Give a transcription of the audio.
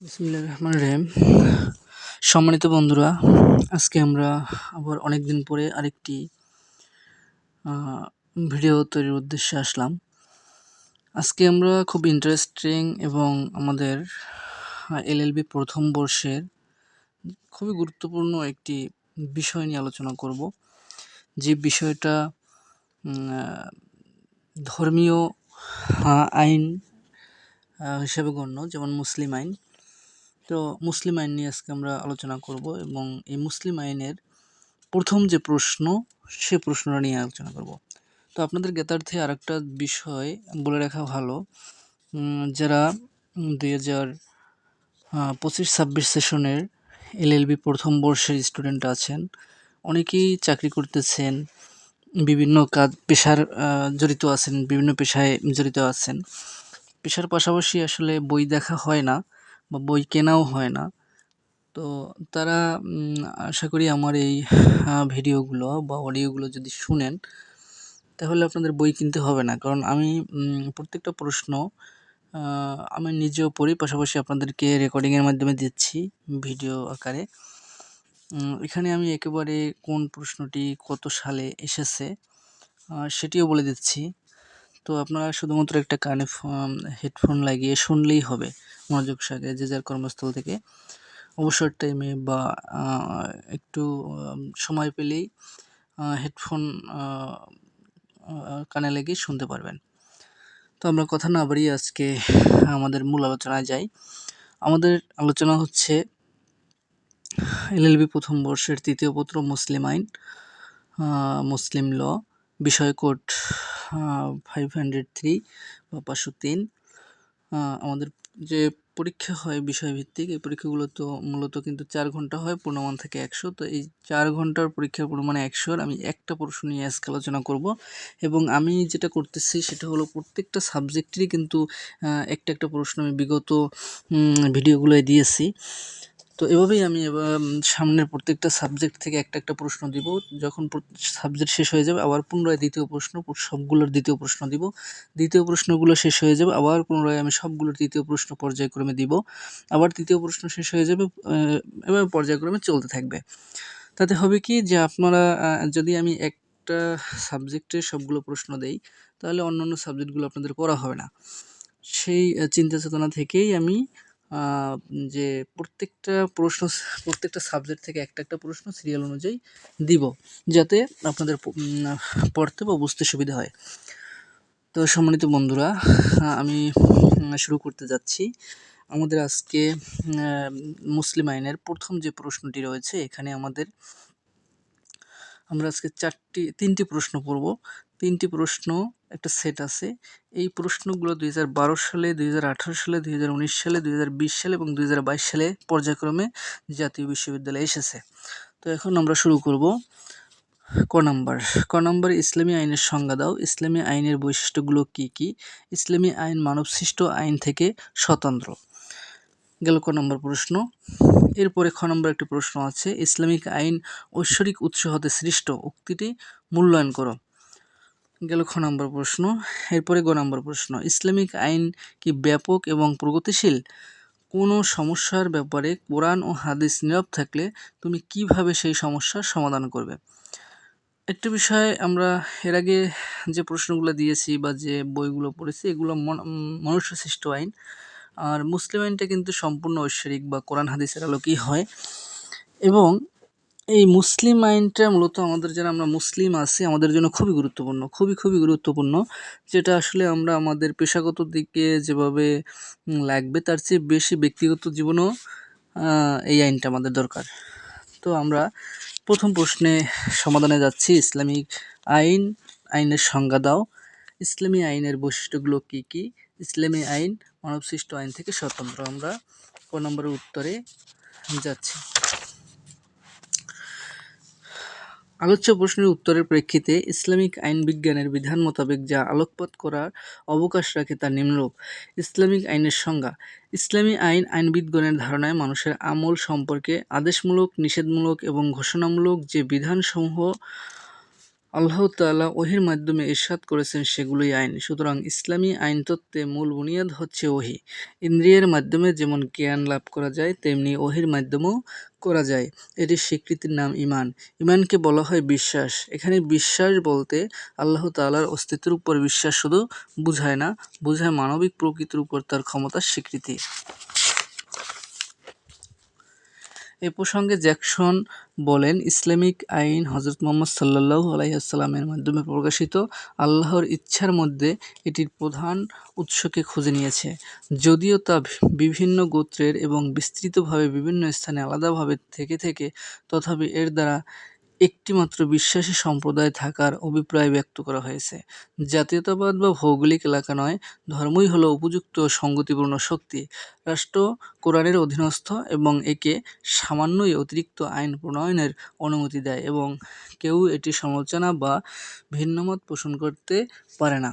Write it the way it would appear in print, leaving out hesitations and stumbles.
বিসমিল্লাহির রহমানির রহিম। সম্মানিত বন্ধুরা, আজকে আমরা আবার অনেকদিন পরে আরেকটি ভিডিও তৈরির উদ্দেশ্যে আসলাম। আজকে আমরা খুব ইন্টারেস্টিং এবং আমাদের এলএলবি প্রথম বর্ষের খুবই গুরুত্বপূর্ণ একটি বিষয় নিয়ে আলোচনা করব, যে বিষয়টা ধর্মীয় আইন হিসেবে গণ্য, যেমন মুসলিম আইন। তো মুসলিম আইন নিয়ে আজকে আমরা আলোচনা করব এবং এই মুসলিম আইনের প্রথম যে প্রশ্ন, সে প্রশ্নটা নিয়ে আলোচনা করব। তো আপনাদের জ্ঞাতার্থে আরেকটা বিষয় বলে রাখা ভালো, যারা 2025-26 সেশনের এলএলবি প্রথম বর্ষের স্টুডেন্ট আছেন, অনেকেই চাকরি করতেছেন, বিভিন্ন কাজ পেশার জড়িত আছেন, বিভিন্ন পেশায় জড়িত আছেন। পেশার পাশাপাশি আসলে বই দেখা হয় না বা বই কেনাও হয় না। তো তারা আশা করি আমার এই ভিডিওগুলো বা অডিওগুলো যদি শুনেন, তাহলে আপনাদের বই কিনতে হবে না। কারণ আমি প্রত্যেকটা প্রশ্ন আমি নিজেও পড়ি, পাশাপাশি আপনাদেরকে রেকর্ডিংয়ের মাধ্যমে দিচ্ছি ভিডিও আকারে। এখানে আমি একেবারে কোন প্রশ্নটি কত সালে এসেছে সেটিও বলে দিচ্ছি। তো আপনারা শুধুমাত্র একটা কানে হেডফোন লাগিয়ে শুনলেই হবে মনোযোগ সহকারে, যে যার কর্মস্থল থেকে অবসর টাইমে বা একটু সময় পেলেই হেডফোন কানে লাগিয়ে শুনতে পারবেন। তো আমরা কথা না বাড়িয়ে আজকে আমাদের মূল আলোচনায় যাই। আমাদের আলোচনা হচ্ছে এলএলবি প্রথম বর্ষের তৃতীয় পত্র মুসলিম আইন, মুসলিম ল, বিষয় কোড 503 বা 503। আমাদের যে পরীক্ষা হয় বিষয়ভিত্তিক, এই পরীক্ষাগুলো তো মূলত কিন্তু 4 ঘন্টা হয়, পূর্ণমান থেকে 100। তো এই 4 ঘন্টার পরীক্ষার পূর্ণমানে 100-র আমি একটা প্রশ্ন নিয়ে আজকে আলোচনা করব। এবং আমি যেটা করতেছি সেটা হলো প্রত্যেকটা সাবজেক্টেরই কিন্তু একটা একটা প্রশ্ন আমি বিগত ভিডিওগুলোয় দিয়েছি। তো এভাবেই আমি এবার সামনের প্রত্যেকটা সাবজেক্ট থেকে একটা একটা প্রশ্ন দিব। যখন সাবজেক্ট শেষ হয়ে যাবে আবার পুনরায় দ্বিতীয় প্রশ্ন, সবগুলোর দ্বিতীয় প্রশ্ন দিব। দ্বিতীয় প্রশ্নগুলো শেষ হয়ে যাবে, আবার পুনরায় আমি সবগুলোর তৃতীয় প্রশ্ন পর্যায়ক্রমে দিব। আবার তৃতীয় প্রশ্ন শেষ হয়ে যাবে, এভাবে পর্যায়ক্রমে চলতে থাকবে। তাতে হবে কি, যে আপনারা যদি আমি একটা সাবজেক্টের সবগুলো প্রশ্ন দেই, তাহলে অন্যান্য সাবজেক্টগুলো আপনাদের পড়া হবে না। সেই চিন্তা চেতনা থেকেই আমি যে প্রত্যেকটা সাবজেক্ট থেকে একটা একটা প্রশ্ন সিরিয়াল অনুযায়ী দিব, যাতে আপনাদের পড়তে বা বুঝতে সুবিধা হয়। তো সম্মানিত বন্ধুরা, আমি শুরু করতে যাচ্ছি। আমাদের আজকে মুসলিম আইনের প্রথম যে প্রশ্নটি রয়েছে, এখানে আমরা আজকে তিনটি প্রশ্ন পড়ব। তিনটি প্রশ্ন একটা সেট আছে। এই প্রশ্নগুলো 2012 সালে, 2018 সালে, 2019 সালে, 2020 সালে এবং 2022 সালে পর্যায়ক্রমে জাতীয় বিশ্ববিদ্যালয়ে এসেছে। তো এখন আমরা শুরু করব। ক নাম্বার, ইসলামী আইনের সংজ্ঞা দাও। ইসলামী আইনের বৈশিষ্ট্যগুলো কি কি? ইসলামী আইন মানবসৃষ্ট আইন থেকে স্বতন্ত্র। গেল ক নম্বর প্রশ্ন। এরপরে খ নম্বর একটি প্রশ্ন আছে, ইসলামিক আইন ঐশ্বরিক উৎস হতে সৃষ্ট, উক্তিটি মূল্যায়ন করো। গেল খ নম্বর প্রশ্ন। এরপরে গ নম্বর প্রশ্ন, ইসলামিক আইন কি ব্যাপক এবং প্রগতিশীল? কোনো সমস্যার ব্যাপারে কোরআন ও হাদিস নীরব থাকলে তুমি কিভাবে সেই সমস্যার সমাধান করবে? একটি বিষয়, আমরা এর আগে যে প্রশ্নগুলো দিয়েছি বা যে বইগুলো পড়েছি, এগুলো মনুষ্য সৃষ্ট আইন। আর মুসলিম আইনটা কিন্তু সম্পূর্ণ ঐশ্বরিক বা কোরআন হাদিসের আলোকেই হয়। এবং এই মুসলিম আইনটা মূলত আমাদের যারা আমরা মুসলিম আছি, আমাদের জন্য খুবই গুরুত্বপূর্ণ, খুবই গুরুত্বপূর্ণ। যেটা আসলে আমরা আমাদের পেশাগত দিকে যেভাবে লাগবে, তার চেয়ে বেশি ব্যক্তিগত জীবনেও এই আইনটা আমাদের দরকার। তো আমরা প্রথম প্রশ্নে সমাধানে যাচ্ছি। ইসলামিক আইনের সংজ্ঞা দাও। ইসলামী আইনের বৈশিষ্ট্যগুলো কি কি? ইসলামী আইন মানবসৃষ্ট আইন থেকে স্বতন্ত্র। আমরা ক নম্বরের উত্তরে যাচ্ছি। আলোচ্য প্রশ্নের উত্তরের প্রেক্ষিতে ইসলামিক আইন বিজ্ঞানের বিধান মোতাবেক যা আলোকপাত করার অবকাশ রাখে তা নিম্নরূপ। ইসলামিক আইনের সংজ্ঞা। ইসলামী আইন আইনবিদগণের ধারণায় মানুষের আমল সম্পর্কে আদেশমূলক, নিষেধমূলক এবং ঘোষণামূলক যে বিধানসমূহ আল্লাহ তাআলা ওহীর মাধ্যমে ইরশাদ করেছেন সেগুলোই আইন। সুতরাং ইসলামী আইন তত্ত্বে মূল বুনিয়াদ হচ্ছে ওহী। ইন্দ্রিয়ের মাধ্যমে যেমন জ্ঞান লাভ করা যায়, তেমনি ওহীর মাধ্যমেও করা যায়। এটির স্বীকৃতির নাম ঈমান। ঈমানকে বলা হয় বিশ্বাস। এখানে বিশ্বাস বলতে আল্লাহ তাআলার অস্তিত্বের উপর বিশ্বাস শুধু বুঝায় না, বুঝায় মানবিক প্রকৃতির উপর তার ক্ষমতার স্বীকৃতি। এ প্রসঙ্গে জ্যাকসন বলেন, ইসলামিক আইন হযরত মুহাম্মদ সাল্লাল্লাহু আলাইহি ওয়াসাল্লামের মাধ্যমে প্রকাশিত আল্লাহর ইচ্ছার মধ্যে এটির প্রধান উৎসকে খুঁজে নিয়েছে। যদিও তা বিভিন্ন গোত্রের এবং বিস্তৃতভাবে বিভিন্ন স্থানে আলাদাভাবে থেকে তথাপি এর দ্বারা একটিমাত্র বিশ্বাসী সম্প্রদায় থাকার অভিপ্রায় ব্যক্ত করা হয়েছে। জাতীয়তাবাদ বা ভৌগোলিক এলাকা নয়, ধর্মই হলো উপযুক্ত ও সঙ্গতিপূর্ণ শক্তি। রাষ্ট্র কোরআনের অধীনস্থ এবং একে সামান্যই অতিরিক্ত আইন প্রণয়নের অনুমতি দেয় এবং কেউ এটির সমালোচনা বা ভিন্নমত পোষণ করতে পারে না।